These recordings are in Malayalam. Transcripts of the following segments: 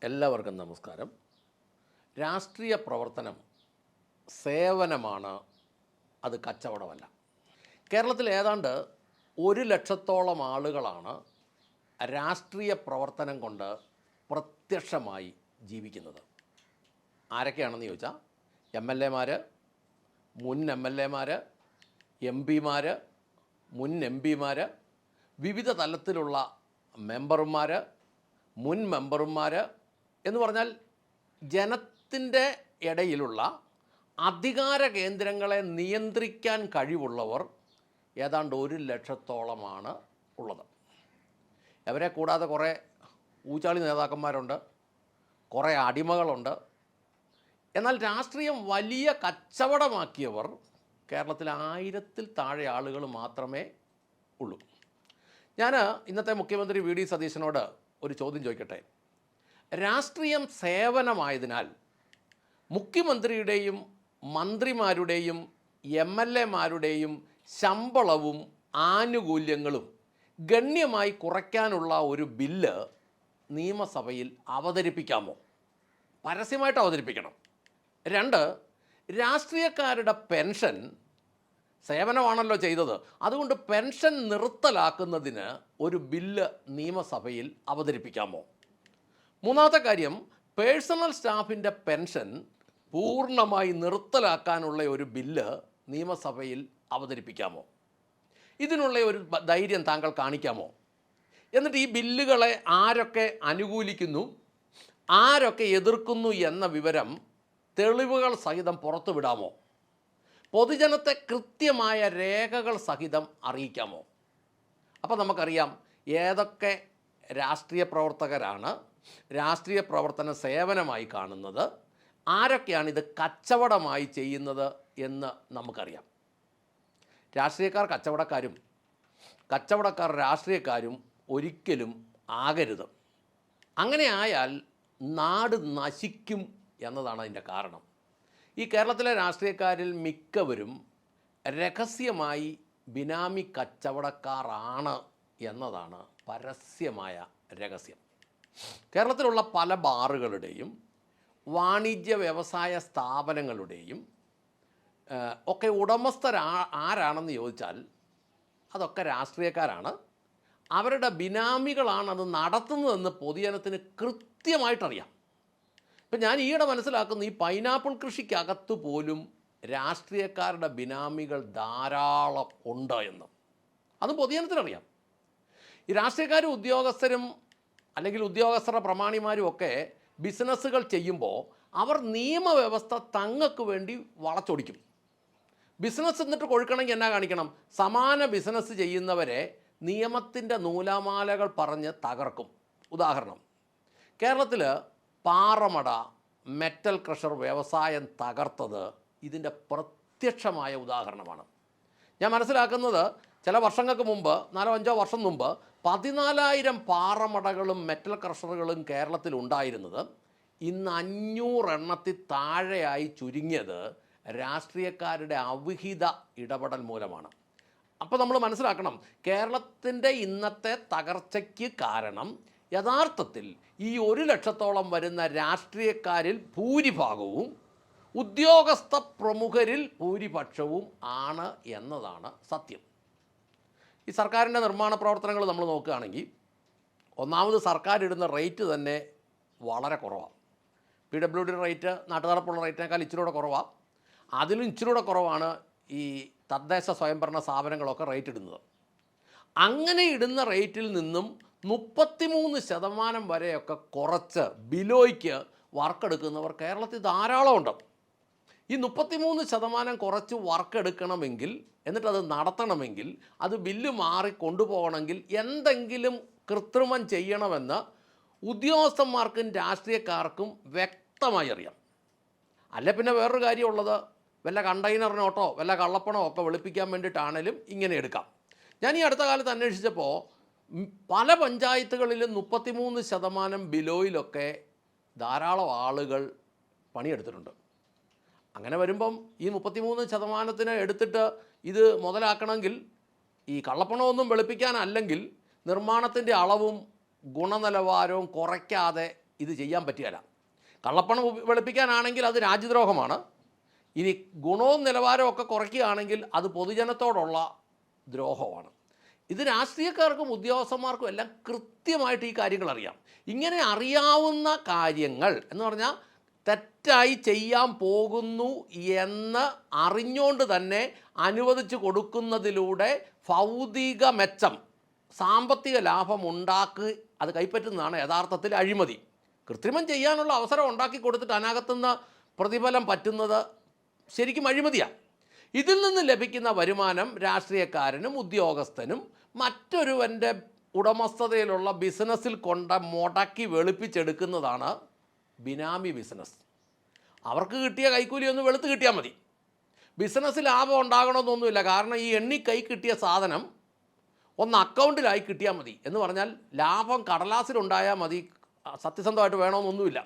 എല്ലാവർക്കും നമസ്കാരം. രാഷ്ട്രീയ പ്രവർത്തനം സേവനമാണ്, അത് കച്ചവടമല്ല. കേരളത്തിൽ ഏതാണ്ട് 1,00,000-ഓളം ആളുകളാണ് രാഷ്ട്രീയ പ്രവർത്തനം കൊണ്ട് പ്രത്യക്ഷമായി ജീവിക്കുന്നത്. ആരൊക്കെയാണെന്ന് ചോദിച്ചാൽ MLA-മാർ, മുൻ MLA-മാർ, MP-മാർ, മുൻ MP-മാർ, വിവിധ തലത്തിലുള്ള മെമ്പർമാർ, മുൻ മെമ്പർമാർ എന്ന് പറഞ്ഞാൽ ജനത്തിൻ്റെ ഇടയിലുള്ള അധികാര കേന്ദ്രങ്ങളെ നിയന്ത്രിക്കാൻ കഴിവുള്ളവർ ഏതാണ്ട് 1,00,000-ഓളമാണ് ഉള്ളത്. അവരെ കൂടാതെ കുറേ ഊച്ചാളി നേതാക്കന്മാരുണ്ട്, കുറേ അടിമകളുണ്ട്. എന്നാൽ രാഷ്ട്രീയം വലിയ കച്ചവടമാക്കിയവർ കേരളത്തിൽ 1000-ൽ താഴെ ആളുകൾ മാത്രമേ ഉള്ളൂ. ഞാൻ ഇന്നത്തെ മുഖ്യമന്ത്രി VD സതീശനോട് ഒരു ചോദ്യം ചോദിക്കട്ടെ. രാഷ്ട്രീയം സേവനമായതിനാൽ മുഖ്യമന്ത്രിയുടെയും മന്ത്രിമാരുടെയും MLA-മാരുടെയും ശമ്പളവും ആനുകൂല്യങ്ങളും ഗണ്യമായി കുറയ്ക്കാനുള്ള ഒരു ബില്ല് നിയമസഭയിൽ അവതരിപ്പിക്കാമോ? പരസ്യമായിട്ട് അവതരിപ്പിക്കണം. 2, രാഷ്ട്രീയക്കാരുടെ പെൻഷൻ സേവനമാണല്ലോ ചെയ്തത്, അതുകൊണ്ട് പെൻഷൻ നിർത്തലാക്കുന്നതിന് ഒരു ബില്ല് നിയമസഭയിൽ അവതരിപ്പിക്കാമോ? 3-ാമത്തെ കാര്യം, പേഴ്സണൽ സ്റ്റാഫിൻ്റെ പെൻഷൻ പൂർണ്ണമായി നിർത്തലാക്കാനുള്ള ഒരു ബില്ല് നിയമസഭയിൽ അവതരിപ്പിക്കാമോ? ഇതിനുള്ള ഒരു ധൈര്യം താങ്കൾ കാണിക്കാമോ? എന്നിട്ട് ഈ ബില്ലുകളെ ആരൊക്കെ അനുകൂലിക്കുന്നു, ആരൊക്കെ എതിർക്കുന്നു എന്ന വിവരം തെളിവുകൾ സഹിതം പുറത്തുവിടാമോ? പൊതുജനത്തെ കൃത്യമായ രേഖകൾ സഹിതം അറിയിക്കാമോ? അപ്പോൾ നമുക്കറിയാം ഏതൊക്കെ രാഷ്ട്രീയ പ്രവർത്തകരാണ് രാഷ്ട്രീയ പ്രവർത്തന സേവനമായി കാണുന്നത്, ആരൊക്കെയാണ് ഇത് കച്ചവടമായി ചെയ്യുന്നത് എന്ന് നമുക്കറിയാം. രാഷ്ട്രീയക്കാർ കച്ചവടക്കാരും കച്ചവടക്കാർ രാഷ്ട്രീയക്കാരും ഒരിക്കലും ആകരുത്. അങ്ങനെ ആയാൽ നാട് നശിക്കും എന്നതാണ് അതിൻ്റെ കാരണം. ഈ കേരളത്തിലെ രാഷ്ട്രീയക്കാരിൽ മിക്കവരും രഹസ്യമായി ബിനാമി കച്ചവടക്കാരാണ് എന്നതാണ് പരസ്യമായ രഹസ്യം. കേരളത്തിലുള്ള പല ബാറുകളുടെയും വാണിജ്യ വ്യവസായ സ്ഥാപനങ്ങളുടെയും ഒക്കെ ആരാണെന്ന് ചോദിച്ചാൽ അതൊക്കെ രാഷ്ട്രീയക്കാരാണ്. അവരുടെ ബിനാമികളാണ് അത് നടത്തുന്നതെന്ന് പൊതുജനത്തിന് കൃത്യമായിട്ടറിയാം. ഇപ്പം ഞാൻ ഈയിടെ മനസ്സിലാക്കുന്ന ഈ പൈനാപ്പിൾ കൃഷിക്കകത്ത് പോലും രാഷ്ട്രീയക്കാരുടെ ബിനാമികൾ ധാരാളം ഉണ്ട് എന്ന്, അതും പൊതുജനത്തിനറിയാം. ഈ രാഷ്ട്രീയക്കാരും ഉദ്യോഗസ്ഥരും അല്ലെങ്കിൽ ഉദ്യോഗസ്ഥരുടെ പ്രമാണിമാരും ഒക്കെ ബിസിനസ്സുകൾ ചെയ്യുമ്പോൾ അവർ നിയമവ്യവസ്ഥ തങ്ങൾക്ക് വേണ്ടി വളച്ചൊടിക്കും. ബിസിനസ് എന്നിട്ട് കൊഴുക്കണമെങ്കിൽ എന്നാ കാണിക്കണം? സമാന ബിസിനസ് ചെയ്യുന്നവരെ നിയമത്തിൻ്റെ നൂലാമാലകൾ പറഞ്ഞ് തകർക്കും. ഉദാഹരണം, കേരളത്തിൽ പാറമട മെറ്റൽ ക്രഷർ വ്യവസായം തകർത്തത് ഇതിൻ്റെ പ്രത്യക്ഷമായ ഉദാഹരണമാണ്. ഞാൻ മനസ്സിലാക്കുന്നത് ചില വർഷങ്ങൾക്ക് മുമ്പ്, 4-5 വർഷം മുമ്പ് 14,000 പാറമടകളും മെറ്റൽ ക്രഷറുകളും കേരളത്തിൽ ഉണ്ടായിരുന്നത് ഇന്ന് 500 എണ്ണത്തിൽ താഴെയായി ചുരുങ്ങിയത് രാഷ്ട്രീയക്കാരുടെ അവിഹിത ഇടപെടൽ മൂലമാണ്. അപ്പോൾ നമ്മൾ മനസ്സിലാക്കണം, കേരളത്തിൻ്റെ ഇന്നത്തെ തകർച്ചയ്ക്ക് കാരണം യഥാർത്ഥത്തിൽ ഈ 1,00,000-ഓളം വരുന്ന രാഷ്ട്രീയക്കാരിൽ ഭൂരിഭാഗവും ഉദ്യോഗസ്ഥ പ്രമുഖരിൽ ഭൂരിപക്ഷവും ആണ് എന്നതാണ് സത്യം. ഈ സർക്കാരിൻ്റെ നിർമ്മാണ പ്രവർത്തനങ്ങൾ നമ്മൾ നോക്കുകയാണെങ്കിൽ, ഒന്നാമത് സർക്കാർ ഇടുന്ന റേറ്റ് തന്നെ വളരെ കുറവാണ്. PWD റേറ്റ് നാട്ടുനടപ്പുള്ള റേറ്റിനേക്കാൾ ഇച്ചിരൂടെ കുറവാണ്. അതിലും ഇച്ചിരൂടെ കുറവാണ് ഈ തദ്ദേശ സ്വയംഭരണ സ്ഥാപനങ്ങളൊക്കെ റേറ്റ് ഇടുന്നത്. അങ്ങനെ ഇടുന്ന റേറ്റിൽ നിന്നും 33% വരെയൊക്കെ കുറച്ച് ബിലോയ്ക്ക് വർക്കെടുക്കുന്നവർ കേരളത്തിൽ ധാരാളമുണ്ട്. ഈ 33% കുറച്ച് വർക്ക് എടുക്കണമെങ്കിൽ, എന്നിട്ടത് നടത്തണമെങ്കിൽ, അത് ബില്ല് മാറി കൊണ്ടുപോകണമെങ്കിൽ എന്തെങ്കിലും കൃത്രിമം ചെയ്യണമെന്ന് ഉദ്യോഗസ്ഥന്മാർക്കും രാഷ്ട്രീയക്കാർക്കും വ്യക്തമായി അറിയാം. അല്ല പിന്നെ വേറൊരു കാര്യമുള്ളത്, വല്ല കണ്ടെയ്നർ നോട്ടോ വല്ല കള്ളപ്പണമോ ഒക്കെ വെളുപ്പിക്കാൻ വേണ്ടിയിട്ടാണേലും ഇങ്ങനെ എടുക്കാം. ഞാൻ ഈ അടുത്ത കാലത്ത് അന്വേഷിച്ചപ്പോൾ പല പഞ്ചായത്തുകളിലും 33% ബിലോയിലൊക്കെ ധാരാളം ആളുകൾ പണിയെടുത്തിട്ടുണ്ട്. അങ്ങനെ വരുമ്പം ഈ 33% എടുത്തിട്ട് ഇത് മുതലാക്കണമെങ്കിൽ ഈ കള്ളപ്പണമൊന്നും വെളുപ്പിക്കാനല്ലെങ്കിൽ നിർമ്മാണത്തിൻ്റെ അളവും ഗുണനിലവാരവും കുറയ്ക്കാതെ ഇത് ചെയ്യാൻ പറ്റുകയില്ല. കള്ളപ്പണം വെളുപ്പിക്കാനാണെങ്കിൽ അത് രാജ്യദ്രോഹമാണ്. ഇനി ഗുണവും നിലവാരവും ഒക്കെ കുറയ്ക്കുകയാണെങ്കിൽ അത് പൊതുജനത്തോടുള്ള ദ്രോഹമാണ്. ഇത് രാഷ്ട്രീയക്കാർക്കും ഉദ്യോഗസ്ഥന്മാർക്കും എല്ലാം കൃത്യമായിട്ട് ഈ കാര്യങ്ങൾ അറിയാം. ഇങ്ങനെ അറിയാവുന്ന കാര്യങ്ങൾ എന്ന് പറഞ്ഞാൽ തെറ്റായി ചെയ്യാൻ പോകുന്നു എന്ന് അറിഞ്ഞുകൊണ്ട് തന്നെ അനുവദിച്ചു കൊടുക്കുന്നതിലൂടെ ഭൗതിക മെച്ചം, സാമ്പത്തിക ലാഭം ഉണ്ടാക്കി അത് കൈപ്പറ്റുന്നതാണ് യഥാർത്ഥത്തിൽ അഴിമതി. കൃത്രിമം ചെയ്യാനുള്ള അവസരം ഉണ്ടാക്കി കൊടുത്തിട്ട് അതിനകത്തുനിന്ന് പ്രതിഫലം പറ്റുന്നത് ശരിക്കും അഴിമതിയാണ്. ഇതിൽ നിന്ന് ലഭിക്കുന്ന വരുമാനം രാഷ്ട്രീയക്കാരനും ഉദ്യോഗസ്ഥനും മറ്റൊരുവൻ്റെ ഉടമസ്ഥതയിലുള്ള ബിസിനസ്സിൽ കൊണ്ട് മുടക്കി വെളുപ്പിച്ചെടുക്കുന്നതാണ് ബിനാമി ബിസിനസ്. അവർക്ക് കിട്ടിയ കൈക്കൂലി ഒന്ന് വെളുത്ത് കിട്ടിയാൽ മതി. ബിസിനസ്സിൽ ലാഭം ഉണ്ടാകണമെന്നൊന്നുമില്ല. കാരണം ഈ എണ്ണി കൈ കിട്ടിയ സാധനം ഒന്ന് അക്കൗണ്ടിലായി കിട്ടിയാൽ മതി. എന്ന് പറഞ്ഞാൽ ലാഭം കടലാസിലുണ്ടായാൽ മതി, സത്യസന്ധമായിട്ട് വേണമെന്നൊന്നുമില്ല.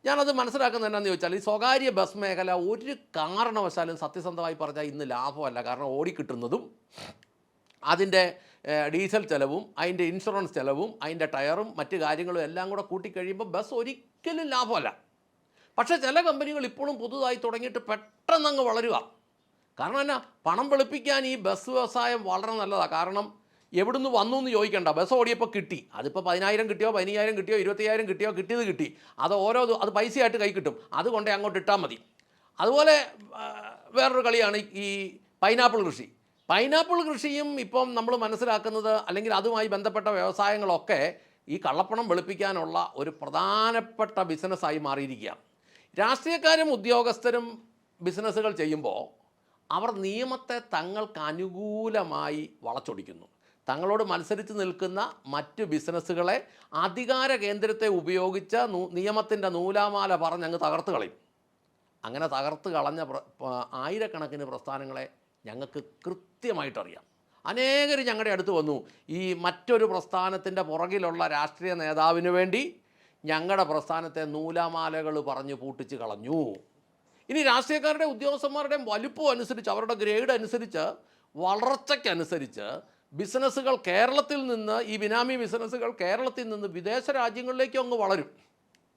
ഞാനത് മനസ്സിലാക്കുന്നത് എന്നാന്ന് ചോദിച്ചാൽ, ഈ സ്വകാര്യ ബസ് മേഖല ഒരു കാരണവശാലും സത്യസന്ധമായി പറഞ്ഞാൽ ഇന്ന് ലാഭമല്ല. കാരണം ഓടിക്കിട്ടുന്നതും അതിൻ്റെ ഡീസൽ ചിലവും അതിൻ്റെ ഇൻഷുറൻസ് ചിലവും അതിൻ്റെ ടയറും മറ്റു കാര്യങ്ങളും എല്ലാം കൂടെ കൂട്ടിക്കഴിയുമ്പോൾ ബസ് ഒരിക്കലും ലാഭമല്ല. പക്ഷേ ചില കമ്പനികൾ ഇപ്പോഴും പുതുതായി തുടങ്ങിയിട്ട് പെട്ടെന്നങ്ങ് വളരുക. കാരണം എന്നാ, പണം വെളുപ്പിക്കാൻ ഈ ബസ് വ്യവസായം വളരെ നല്ലതാണ്. കാരണം എവിടുന്ന് വന്നു എന്ന് ചോദിക്കണ്ട, ബസ് ഓടിയപ്പോൾ കിട്ടി. അതിപ്പോൾ 10,000 കിട്ടിയോ 15,000 കിട്ടിയോ 20,000 കിട്ടിയോ, കിട്ടിയത് കിട്ടി. അത് അത് പൈസയായിട്ട് കൈ കിട്ടും. അതുകൊണ്ടേ അങ്ങോട്ട് ഇട്ടാൽ മതി. അതുപോലെ വേറൊരു കളിയാണ് ഈ പൈനാപ്പിൾ കൃഷി. പൈനാപ്പിൾ കൃഷിയും ഇപ്പം നമ്മൾ മനസ്സിലാക്കുന്നത്, അല്ലെങ്കിൽ അതുമായി ബന്ധപ്പെട്ട വ്യവസായങ്ങളൊക്കെ ഈ കള്ളപ്പണം വെളുപ്പിക്കാനുള്ള ഒരു പ്രധാനപ്പെട്ട ബിസിനസ്സായി മാറിയിരിക്കുക. രാഷ്ട്രീയക്കാരും ഉദ്യോഗസ്ഥരും ബിസിനസ്സുകൾ ചെയ്യുമ്പോൾ അവർ നിയമത്തെ തങ്ങൾക്ക് അനുകൂലമായി വളച്ചൊടിക്കുന്നു. തങ്ങളോട് മത്സരിച്ച് നിൽക്കുന്ന മറ്റ് ബിസിനസ്സുകളെ അധികാര കേന്ദ്രത്തെ ഉപയോഗിച്ച് നിയമത്തിൻ്റെ നൂലാമാല പറഞ്ഞങ്ങ് തകർത്ത് കളയും. അങ്ങനെ തകർത്ത് കളഞ്ഞ ആയിരക്കണക്കിന് പ്രസ്ഥാനങ്ങളെ ഞങ്ങൾക്ക് കൃത്യമായിട്ടറിയാം. അനേകർ ഞങ്ങളുടെ അടുത്ത് വന്നു, ഈ മറ്റൊരു പ്രസ്ഥാനത്തിൻ്റെ പുറകിലുള്ള രാഷ്ട്രീയ നേതാവിന് വേണ്ടി ഞങ്ങളുടെ പ്രസ്ഥാനത്തെ നൂലാമാലകൾ പറഞ്ഞ് പൂട്ടിച്ച് കളഞ്ഞു. ഇനി രാഷ്ട്രീയക്കാരുടെ ഉദ്യോഗസ്ഥന്മാരുടെയും വലുപ്പം അനുസരിച്ച്, അവരുടെ ഗ്രേഡ് അനുസരിച്ച്, വളർച്ചയ്ക്കനുസരിച്ച് ബിസിനസ്സുകൾ കേരളത്തിൽ നിന്ന്, ഈ ബിനാമി ബിസിനസ്സുകൾ കേരളത്തിൽ നിന്ന് വിദേശ രാജ്യങ്ങളിലേക്കും അങ്ങ് വളരും.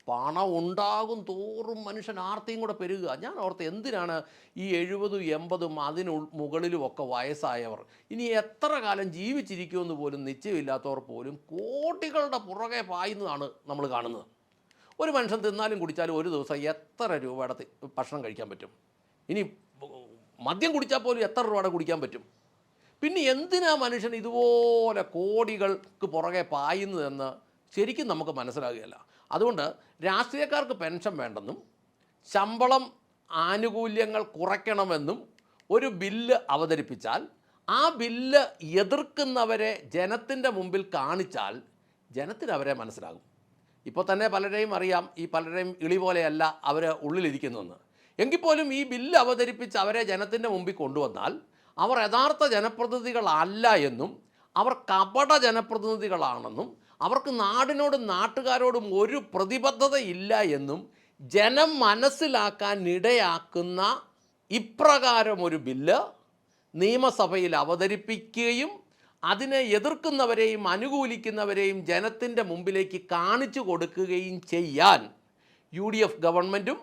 പണം ഉണ്ടാകും തോറും മനുഷ്യൻ ആർത്തിയും കൂടെ പെരുകുക. ഞാൻ ഓർത്ത്, എന്തിനാണ് ഈ 70, 80 അതിന് മുകളിലുമൊക്കെ വയസ്സായവർ ഇനി എത്ര കാലം ജീവിച്ചിരിക്കുമെന്ന് പോലും നിശ്ചയമില്ലാത്തവർ പോലും കോടികളുടെ പുറകെ പായുന്നതാണ് നമ്മൾ കാണുന്നത്. ഒരു മനുഷ്യൻ തിന്നാലും കുടിച്ചാലും ഒരു ദിവസം എത്ര രൂപയുടെ ഭക്ഷണം കഴിക്കാൻ പറ്റും? ഇനി മദ്യം കുടിച്ചാൽ പോലും എത്ര രൂപയുടെ കുടിക്കാൻ പറ്റും? പിന്നെ എന്തിനാ മനുഷ്യൻ ഇതുപോലെ കോടികൾക്ക് പുറകെ പായുന്നതെന്ന് ശരിക്കും നമുക്ക് മനസ്സിലാകുകയല്ല. അതുകൊണ്ട് രാഷ്ട്രീയക്കാർക്ക് പെൻഷൻ വേണ്ടെന്നും ശമ്പളം ആനുകൂല്യങ്ങൾ കുറയ്ക്കണമെന്നും ഒരു ബില്ല് അവതരിപ്പിച്ചാൽ ആ ബില്ല് എതിർക്കുന്നവരെ ജനത്തിൻ്റെ മുമ്പിൽ കാണിച്ചാൽ ജനത്തിന് അവരെ മനസ്സിലാകും. ഇപ്പോൾ തന്നെ പലരെയും അറിയാം, ഈ പലരെയും ഇളി പോലെയല്ല അവർ ഉള്ളിലിരിക്കുന്നുവെന്ന്. എങ്കിൽ പോലും ഈ ബില്ല് അവതരിപ്പിച്ച് അവരെ ജനത്തിൻ്റെ മുമ്പിൽ കൊണ്ടുവന്നാൽ അവർ യഥാർത്ഥ ജനപ്രതിനിധികളല്ല എന്നും അവർ കപട ജനപ്രതിനിധികളാണെന്നും അവർക്ക് നാടിനോടും നാട്ടുകാരോടും ഒരു പ്രതിബദ്ധതയില്ല എന്നും ജനം മനസ്സിലാക്കാൻ ഇടയാക്കുന്ന ഇപ്രകാരം ഒരു ബില്ല് നിയമസഭയിൽ അവതരിപ്പിക്കുകയും അതിനെ എതിർക്കുന്നവരെയും അനുകൂലിക്കുന്നവരെയും ജനത്തിൻ്റെ മുമ്പിലേക്ക് കാണിച്ചു കൊടുക്കുകയും ചെയ്യാൻ UDF ഗവൺമെൻറ്റും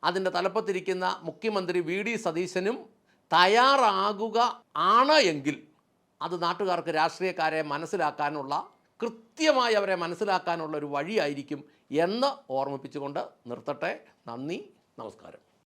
അതിൻ്റെ തലപ്പത്തിരിക്കുന്ന മുഖ്യമന്ത്രി VD സതീശനും തയ്യാറാകുക ആണ് എങ്കിൽ അത് നാട്ടുകാർക്ക് രാഷ്ട്രീയക്കാരെ മനസ്സിലാക്കാനുള്ള, കൃത്യമായി അവരെ മനസ്സിലാക്കാനുള്ള ഒരു വഴിയായിരിക്കും എന്ന് ഓർമ്മിപ്പിച്ചുകൊണ്ട് നിർത്തട്ടെ. നന്ദി, നമസ്കാരം.